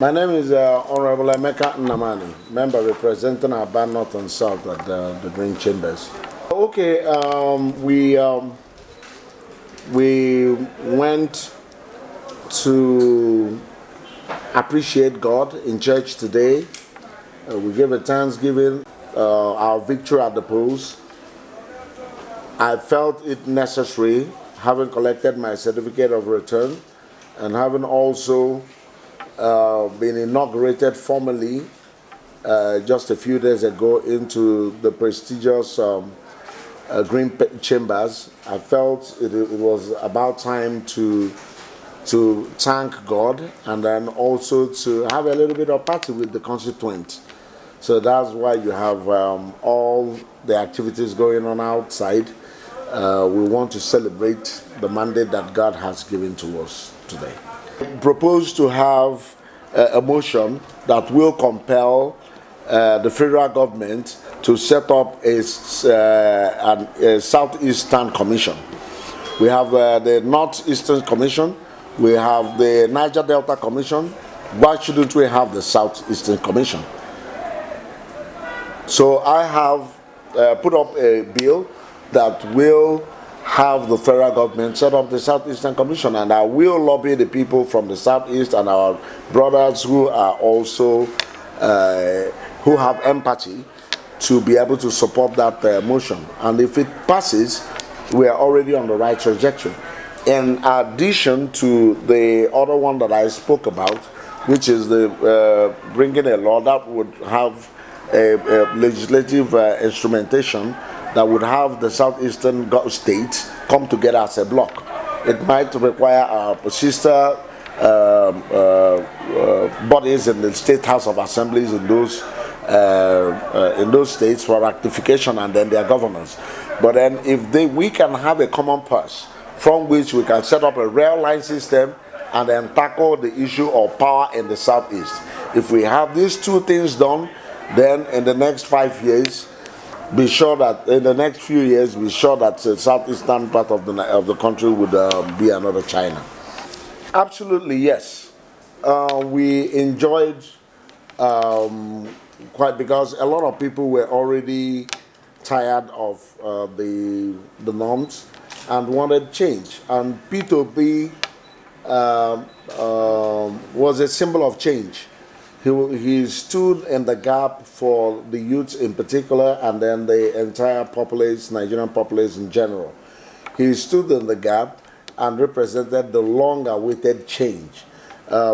My name is Honorable Emeka Nnamani, member representing Aba North and South at the Green Chambers. Okay, we went to appreciate God in church today. We gave a thanksgiving, our victory at the polls. I felt it necessary, having collected my certificate of return and having also been inaugurated formally just a few days ago into the prestigious Green Chambers. I felt it was about time to thank God and then also to have a little bit of party with the constituent. So that's why you have all the activities going on outside. We want to celebrate the mandate that God has given to us today. Propose to have a motion that will compel the federal government to set up a Southeastern Commission. We have the Northeastern Commission, we have the Niger Delta Commission. Why shouldn't we have the Southeastern Commission? So I have put up a bill that will have the federal government set up the Southeastern Commission, and I will lobby the people from the Southeast and our brothers who are also who have empathy to be able to support that motion. And if it passes, we are already on the right trajectory. In addition to the other one that I spoke about, which is the bringing a law that would have a legislative instrumentation that would have the southeastern states come together as a bloc. It might require our sister bodies in the state house of assemblies in those states for ratification and then their governors. But then if we can have a common purse from which we can set up a rail line system and then tackle the issue of power in the southeast. If we have these two things done, then in the next 5 years, be sure that in the next few years, be sure that the southeastern part of the country would be another China. Absolutely, yes. We enjoyed quite, because a lot of people were already tired of the norms and wanted change. And P2P was a symbol of change. He stood in the gap for the youths in particular and then the entire populace, Nigerian populace in general. He stood in the gap and represented the long-awaited change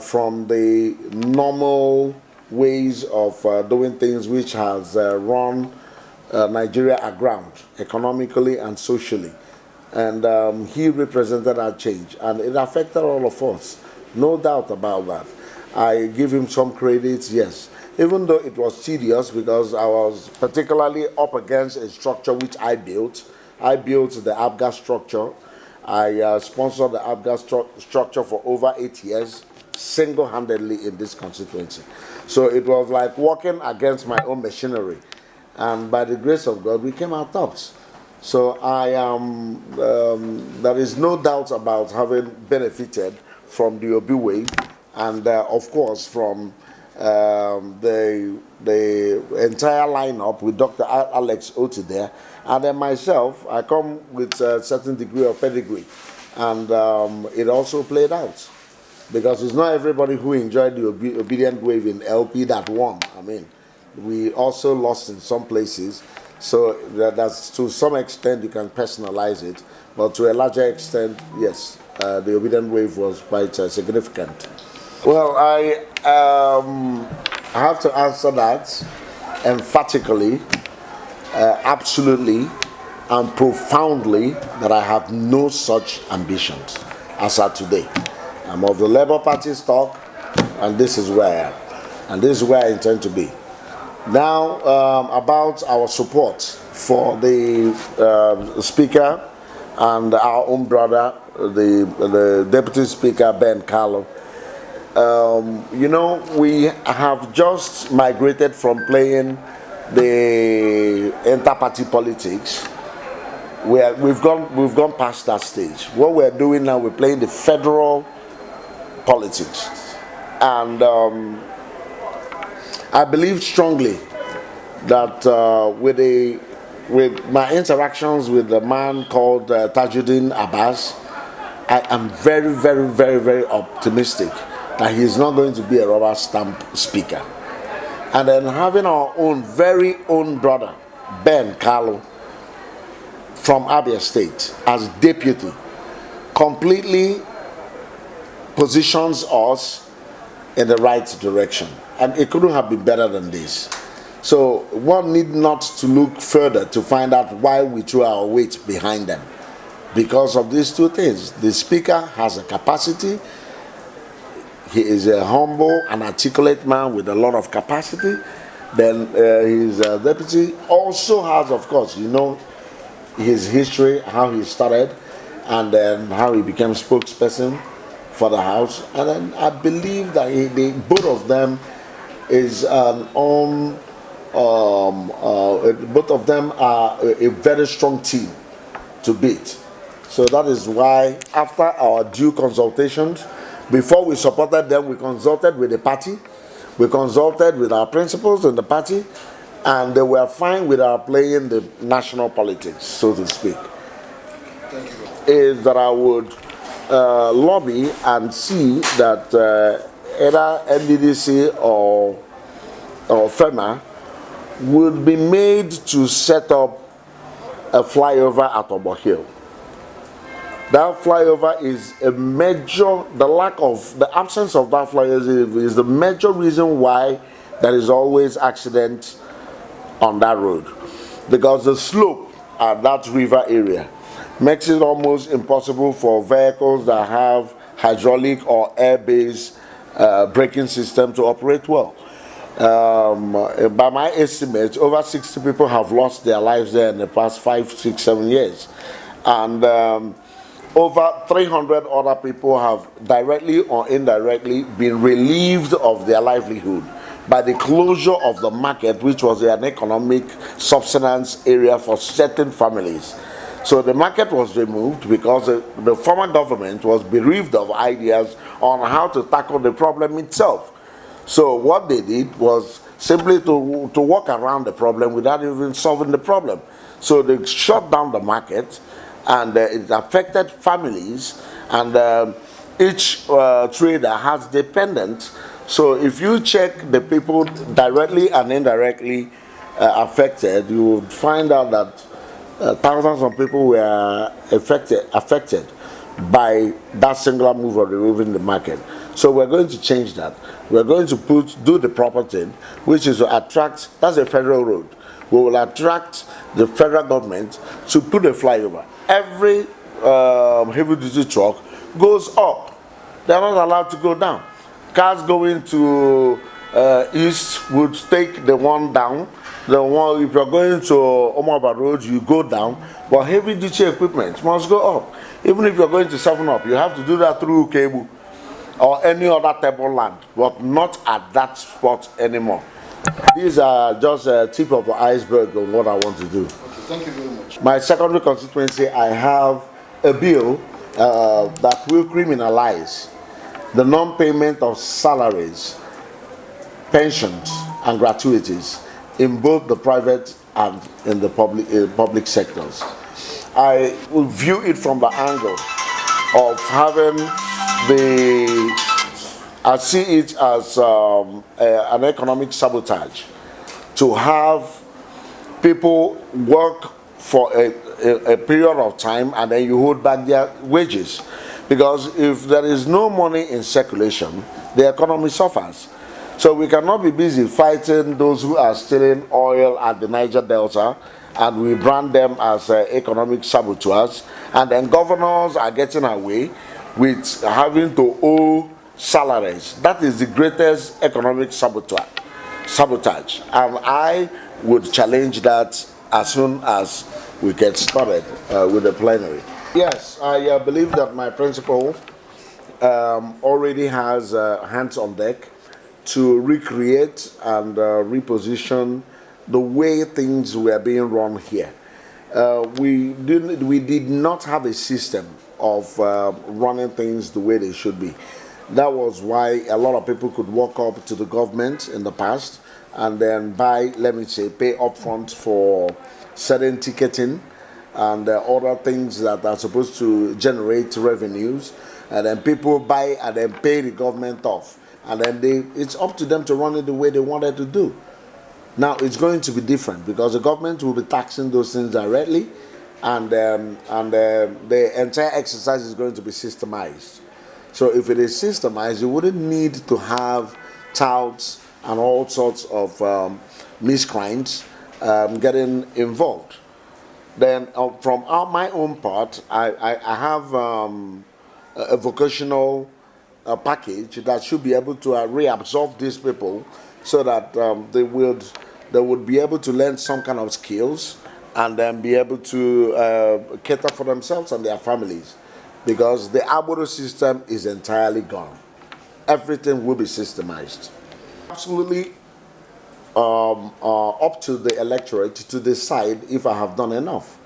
from the normal ways of doing things which has run Nigeria aground economically and socially. And he represented that change, and it affected all of us, no doubt about that. I give him some credit, yes. Even though it was tedious because I was particularly up against a structure which I built. I built the ABGA structure. I sponsored the ABGA structure for over 8 years, single-handedly in this constituency. So it was like walking against my own machinery. And by the grace of God, we came out tops. So there is no doubt about having benefited from the Obi way. And of course, from the entire lineup with Dr. Alex Oti there, and then myself, I come with a certain degree of pedigree, and it also played out, because it's not everybody who enjoyed the obedient wave in LP that won. I mean, we also lost in some places, so that's to some extent you can personalize it, but to a larger extent, yes, the obedient wave was quite significant. Well, I have to answer that emphatically, absolutely, and profoundly, that I have no such ambitions as at today. I'm of the Labour Party stock, and this is where I am, and this is where I intend to be. Now, about our support for the Speaker and our own brother, the Deputy Speaker, Ben Carlo. You know, we have just migrated from playing the inter-party politics. We've gone past that stage. What we're doing now, we're playing the federal politics. And I believe strongly that with my interactions with the man called Tajuddin Abbas, I am very, very, very, very optimistic that he is not going to be a rubber stamp speaker. And then having our own very own brother, Ben Carlo, from Abia State as deputy, completely positions us in the right direction. And it couldn't have been better than this. So one need not to look further to find out why we threw our weight behind them. Because of these two things. The speaker has a capacity. He is a humble and articulate man with a lot of capacity. Then his deputy also has, of course, his history, how he started, and then how he became spokesperson for the House. And then I believe that both of them is both of them are a very strong team to beat. So that is why, after our due consultations, before we supported them, we consulted with the party, we consulted with our principals in the party, and they were fine with our playing the national politics, so to speak. Thank you. Is that I would lobby and see that either NDDC or FEMA would be made to set up a flyover at Obo Hill. That flyover is a major, the absence of that flyover is the major reason why there is always accident on that road. Because the slope at that river area makes it almost impossible for vehicles that have hydraulic or air-based braking system to operate well. By my estimate, over 60 people have lost their lives there in the past 5, 6, 7 years. And over 300 other people have directly or indirectly been relieved of their livelihood by the closure of the market, which was an economic subsistence area for certain families. So the market was removed because the former government was bereaved of ideas on how to tackle the problem itself. So what they did was simply to walk around the problem without even solving the problem. So they shut down the market, and it affected families, and each trader has dependents. So if you check the people directly and indirectly affected, you would find out that thousands of people were affected by that singular move of removing the market. So we're going to change that. We're going to do the proper thing, which is to attract, that's a federal road. We will attract the federal government to put a flyover. Every heavy-duty truck goes up. They're not allowed to go down. Cars going to east would take the one down. The one, if you're going to Omaba Road, you go down. But heavy-duty equipment must go up. Even if you're going to 7-Up, you have to do that through cable or any other tableland, but not at that spot anymore. These are just a tip of the iceberg on what I want to do. Okay, thank you very much. My secondary constituency, I have a bill that will criminalize the non-payment of salaries, pensions, and gratuities in both the private and in the public sectors. I will view it from the angle of having I see it as an economic sabotage to have people work for a period of time and then you hold back their wages. Because if there is no money in circulation, the economy suffers. So we cannot be busy fighting those who are stealing oil at the Niger Delta, and we brand them as economic saboteurs, and then governors are getting away with having to owe salaries. That is the greatest economic sabotage. And I would challenge that as soon as we get started with the plenary. Yes, I believe that my principal already has hands on deck to recreate and reposition the way things were being run here. We did not have a system of running things the way they should be. That was why a lot of people could walk up to the government in the past and then buy, let me say, pay upfront for certain ticketing and other things that are supposed to generate revenues. And then people buy and then pay the government off. And then it's up to them to run it the way they wanted to do. Now it's going to be different because the government will be taxing those things directly, and the entire exercise is going to be systemized. So if it is systemized, you wouldn't need to have touts and all sorts of miscreants getting involved. Then from my own part, I have a vocational package that should be able to reabsorb these people so that they would be able to learn some kind of skills and then be able to cater for themselves and their families, because the Abodo system is entirely gone. Everything will be systemized. Absolutely up to the electorate to decide if I have done enough,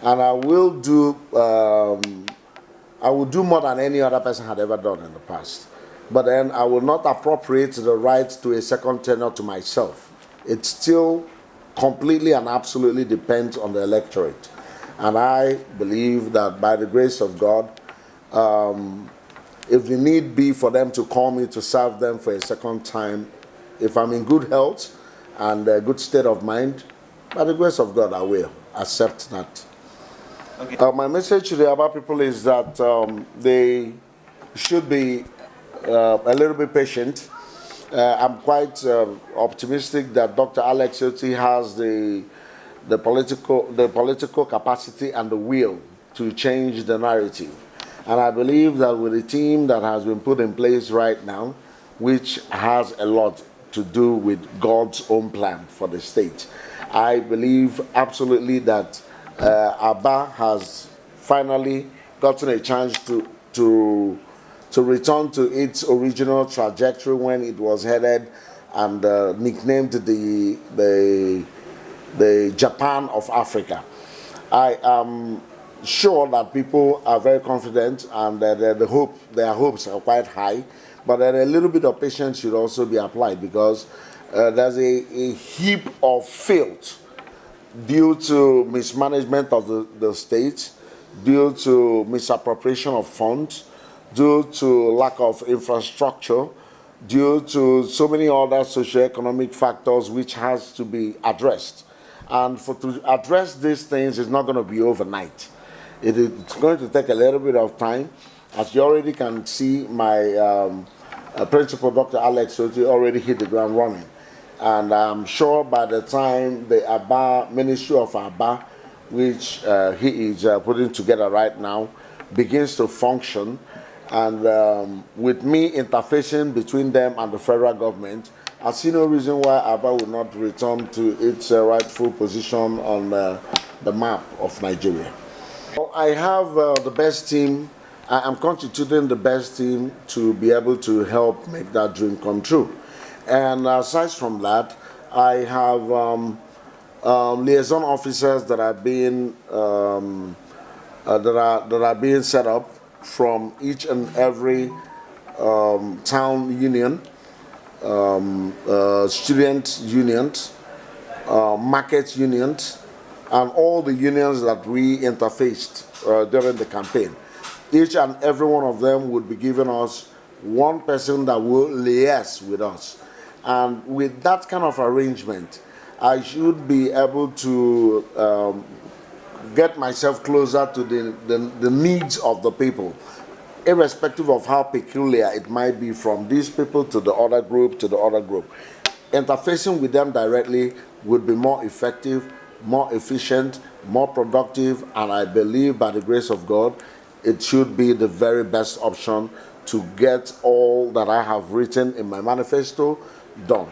and I will do more than any other person had ever done in the past. But then I will not appropriate the right to a second tenure to myself. It still completely and absolutely depends on the electorate. And I believe that by the grace of God, if the need be for them to call me to serve them for a second time, if I'm in good health and a good state of mind, by the grace of God, I will accept that. Okay. My message to the Aba people is that they should be a little bit patient. I'm quite optimistic that Dr. Alex Oti has the political capacity and the will to change the narrative. And I believe that with the team that has been put in place right now, which has a lot to do with God's own plan for the state, I believe absolutely that Aba has finally gotten a chance to return to its original trajectory when it was headed and nicknamed the Japan of Africa. I am sure that people are very confident and their hopes are quite high, but a little bit of patience should also be applied, because there's a heap of filth due to mismanagement of the state, due to misappropriation of funds, due to lack of infrastructure, due to so many other socioeconomic factors which has to be addressed. And to address these things is not going to be overnight. It's going to take a little bit of time. As you already can see, my principal, Dr. Alex Oti, already hit the ground running. And I'm sure by the time the Aba, Ministry of Aba, which he is putting together right now, begins to function, and with me interfacing between them and the federal government, I see no reason why Aba will not return to its rightful position on the map of Nigeria. I have the best team. I am constituting the best team to be able to help make that dream come true. And aside from that, I have liaison officers that are being set up from each and every town union, student unions, market unions, and all the unions that we interfaced during the campaign. Each and every one of them would be giving us one person that will liaise with us. And with that kind of arrangement, I should be able to get myself closer to the needs of the people, irrespective of how peculiar it might be from these people to the other group to the other group. Interfacing with them directly would be more effective, more efficient, more productive, and I believe by the grace of God, it should be the very best option to get all that I have written in my manifesto done.